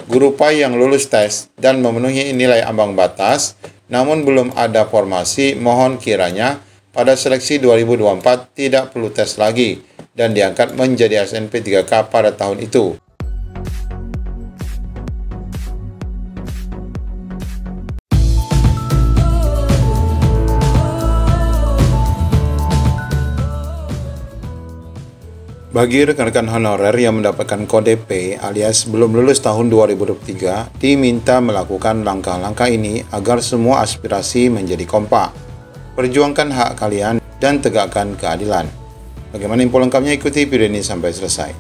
guru PAI yang lulus tes dan memenuhi nilai ambang batas, namun belum ada formasi, mohon kiranya pada seleksi 2024 tidak perlu tes lagi dan diangkat menjadi SNP 3K pada tahun itu. Bagi rekan-rekan honorer yang mendapatkan kode P alias belum lulus tahun 2023, diminta melakukan langkah-langkah ini agar semua aspirasi menjadi kompak. Perjuangkan hak kalian dan tegakkan keadilan. Bagaimana info lengkapnya, ikuti video ini sampai selesai.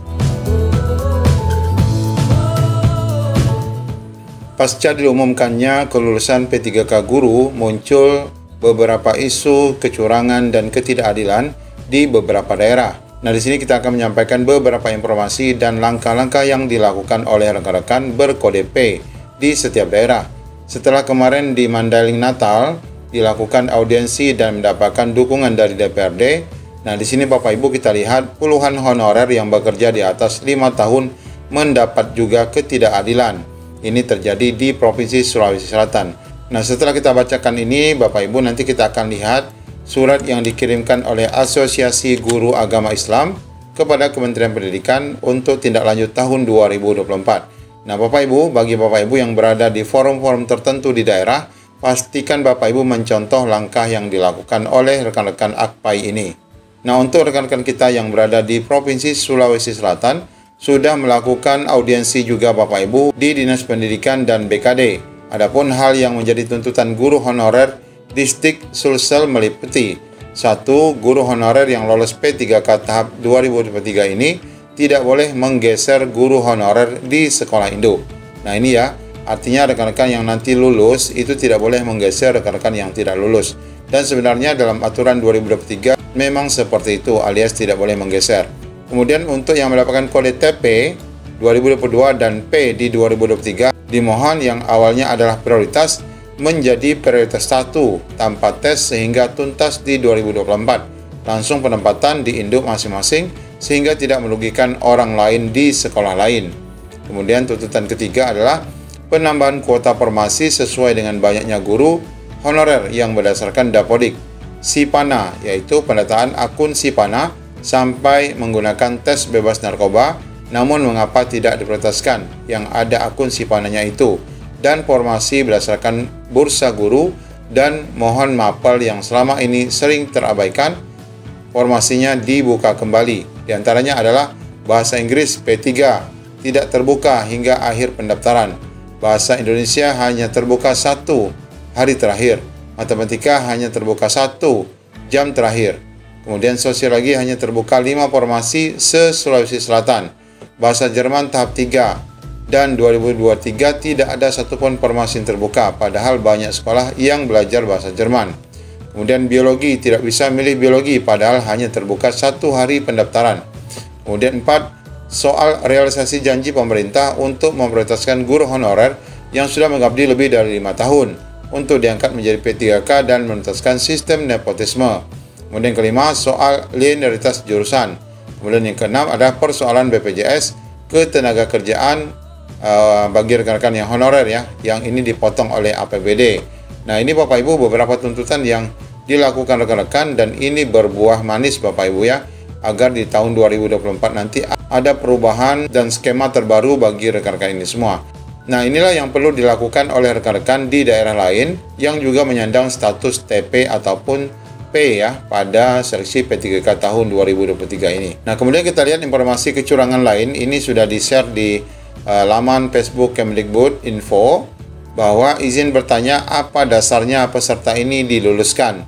Pasca diumumkannya kelulusan P3K guru, muncul beberapa isu kecurangan dan ketidakadilan di beberapa daerah. Nah, di sini kita akan menyampaikan beberapa informasi dan langkah-langkah yang dilakukan oleh rekan-rekan berkode P di setiap daerah. Setelah kemarin di Mandailing Natal dilakukan audiensi dan mendapatkan dukungan dari DPRD. Nah, di sini Bapak Ibu kita lihat puluhan honorer yang bekerja di atas 5 tahun mendapat juga ketidakadilan. Ini terjadi di Provinsi Sulawesi Selatan. Nah, setelah kita bacakan ini, Bapak Ibu, nanti kita akan lihat surat yang dikirimkan oleh Asosiasi Guru Agama Islam kepada Kementerian Pendidikan untuk tindak lanjut tahun 2024. Nah, Bapak Ibu, bagi Bapak Ibu yang berada di forum-forum tertentu di daerah, pastikan Bapak Ibu mencontoh langkah yang dilakukan oleh rekan-rekan AKPAI ini. Nah, untuk rekan-rekan kita yang berada di Provinsi Sulawesi Selatan, sudah melakukan audiensi juga Bapak Ibu di Dinas Pendidikan dan BKD. Adapun hal yang menjadi tuntutan guru honorer Distrik Sulsel meliputi 1. Guru honorer yang lolos P3K tahap 2023 ini tidak boleh menggeser guru honorer di sekolah induk. Nah, ini ya, artinya rekan-rekan yang nanti lulus itu tidak boleh menggeser rekan-rekan yang tidak lulus. Dan sebenarnya dalam aturan 2023 memang seperti itu, alias tidak boleh menggeser. Kemudian untuk yang mendapatkan kode TP 2022 dan P di 2023, dimohon yang awalnya adalah prioritas menjadi prioritas 1 tanpa tes sehingga tuntas di 2024. Langsung penempatan di induk masing-masing sehingga tidak merugikan orang lain di sekolah lain. Kemudian tuntutan ketiga adalah penambahan kuota formasi sesuai dengan banyaknya guru honorer yang berdasarkan Dapodik Sipana, yaitu pendataan akun Sipana sampai menggunakan tes bebas narkoba. Namun mengapa tidak diprioritaskan yang ada akun Sipananya itu, dan formasi berdasarkan bursa guru, dan mohon mapel yang selama ini sering terabaikan, formasinya dibuka kembali. Di antaranya adalah bahasa Inggris P3 tidak terbuka hingga akhir pendaftaran, bahasa Indonesia hanya terbuka 1 hari terakhir, matematika hanya terbuka 1 jam terakhir, kemudian sosiologi hanya terbuka 5 formasi se-Sulawesi Selatan, bahasa Jerman tahap 3 dan 2023 tidak ada satupun formasi yang terbuka, padahal banyak sekolah yang belajar bahasa Jerman. Kemudian biologi tidak bisa milih biologi, padahal hanya terbuka 1 hari pendaftaran. Kemudian 4, soal realisasi janji pemerintah untuk memprioritaskan guru honorer yang sudah mengabdi lebih dari 5 tahun untuk diangkat menjadi P3K dan menuntaskan sistem nepotisme. Kemudian kelima, soal linearitas jurusan. Kemudian yang keenam ada persoalan BPJS ketenagakerjaan bagi rekan-rekan yang honorer ya, yang ini dipotong oleh APBD. Nah, ini Bapak Ibu beberapa tuntutan yang dilakukan rekan-rekan dan ini berbuah manis Bapak Ibu ya, agar di tahun 2024 nanti ada perubahan dan skema terbaru bagi rekan-rekan ini semua. Nah, inilah yang perlu dilakukan oleh rekan-rekan di daerah lain yang juga menyandang status TP ataupun P ya pada seleksi P3K tahun 2023 ini. Nah, kemudian kita lihat informasi kecurangan lain, ini sudah di-share di laman Facebook Kemdikbud info bahwa izin bertanya apa dasarnya peserta ini diluluskan.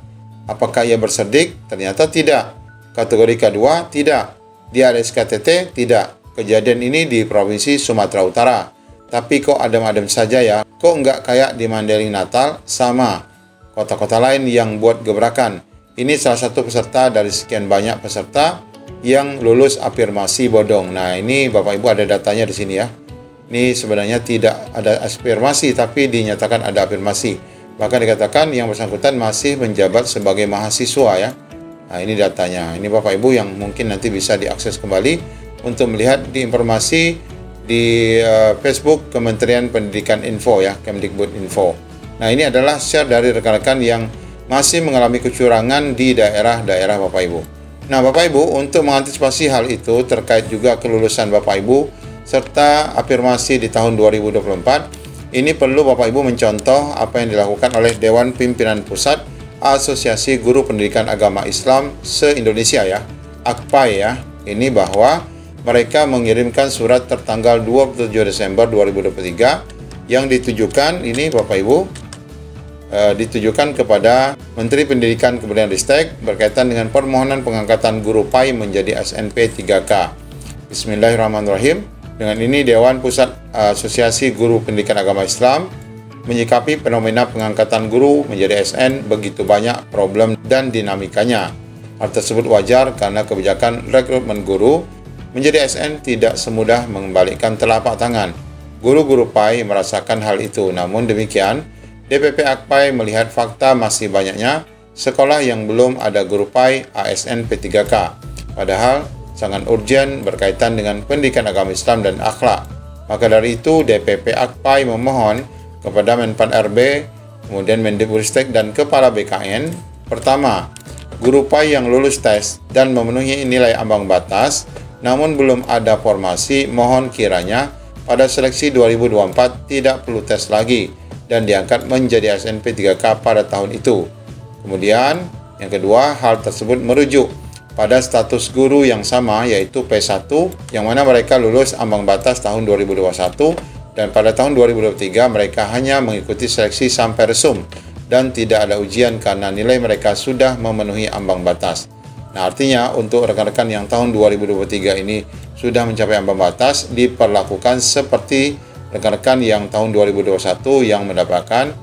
Apakah ia bersedik? Ternyata tidak. Kategori K2 tidak. Dia ada SKTT? Tidak. Kejadian ini di Provinsi Sumatera Utara. Tapi kok adem-adem saja ya? Kok nggak kayak di Mandailing Natal sama kota-kota lain yang buat gebrakan? Ini salah satu peserta dari sekian banyak peserta yang lulus afirmasi bodong. Nah, ini Bapak Ibu ada datanya di sini ya. Ini sebenarnya tidak ada afirmasi, tapi dinyatakan ada afirmasi. Bahkan dikatakan yang bersangkutan masih menjabat sebagai mahasiswa ya. Nah, ini datanya. Ini Bapak Ibu yang mungkin nanti bisa diakses kembali untuk melihat di informasi di Facebook Kementerian Pendidikan Info ya, Kemdikbud Info. Nah, ini adalah share dari rekan-rekan yang masih mengalami kecurangan di daerah-daerah Bapak Ibu. Nah, Bapak Ibu, untuk mengantisipasi hal itu terkait juga kelulusan Bapak Ibu serta afirmasi di tahun 2024, ini perlu Bapak Ibu mencontoh apa yang dilakukan oleh Dewan Pimpinan Pusat Asosiasi Guru Pendidikan Agama Islam se-Indonesia ya, AKPAI ya. Ini bahwa mereka mengirimkan surat tertanggal 27 Desember 2023 yang ditujukan, ini Bapak Ibu, ditujukan kepada Menteri Pendidikan Kebudayaan Ristek berkaitan dengan permohonan pengangkatan guru PAI menjadi SNP 3K. Bismillahirrahmanirrahim. Dengan ini Dewan Pusat Asosiasi Guru Pendidikan Agama Islam menyikapi fenomena pengangkatan guru menjadi SN begitu banyak problem dan dinamikanya. Hal tersebut wajar karena kebijakan rekrutmen guru menjadi SN tidak semudah mengembalikan telapak tangan. Guru-guru PAI merasakan hal itu. Namun demikian, DPP AKPAI melihat fakta masih banyaknya sekolah yang belum ada guru PAI ASN P3K. Padahal sangat urgen berkaitan dengan pendidikan agama Islam dan akhlak. Maka dari itu, DPP AKPAI memohon kepada Menpan RB, kemudian Mendikbudristek dan Kepala BKN, pertama, guru PAI yang lulus tes dan memenuhi nilai ambang batas namun belum ada formasi, mohon kiranya pada seleksi 2024 tidak perlu tes lagi dan diangkat menjadi SNP 3K pada tahun itu. Kemudian, yang kedua, hal tersebut merujuk pada status guru yang sama yaitu P1 yang mana mereka lulus ambang batas tahun 2021 dan pada tahun 2023 mereka hanya mengikuti seleksi sampai resum dan tidak ada ujian karena nilai mereka sudah memenuhi ambang batas. Nah, artinya untuk rekan-rekan yang tahun 2023 ini sudah mencapai ambang batas diperlakukan seperti rekan-rekan yang tahun 2021 yang mendapatkan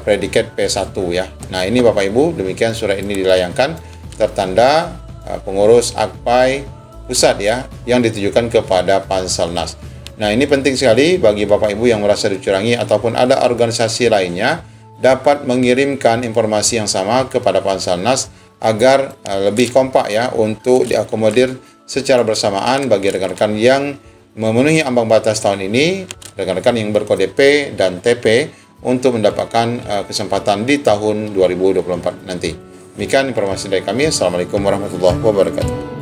predikat P1 ya. Nah, ini Bapak Ibu, demikian surat ini dilayangkan tertanda pengurus AKPAI pusat ya yang ditujukan kepada Panselnas. Nah, ini penting sekali bagi Bapak Ibu yang merasa dicurangi ataupun ada organisasi lainnya dapat mengirimkan informasi yang sama kepada Panselnas agar lebih kompak ya untuk diakomodir secara bersamaan bagi rekan-rekan yang memenuhi ambang batas tahun ini, rekan-rekan yang berkode P dan TP untuk mendapatkan kesempatan di tahun 2024 nanti. Demikian informasi dari kami. Assalamualaikum warahmatullahi wabarakatuh.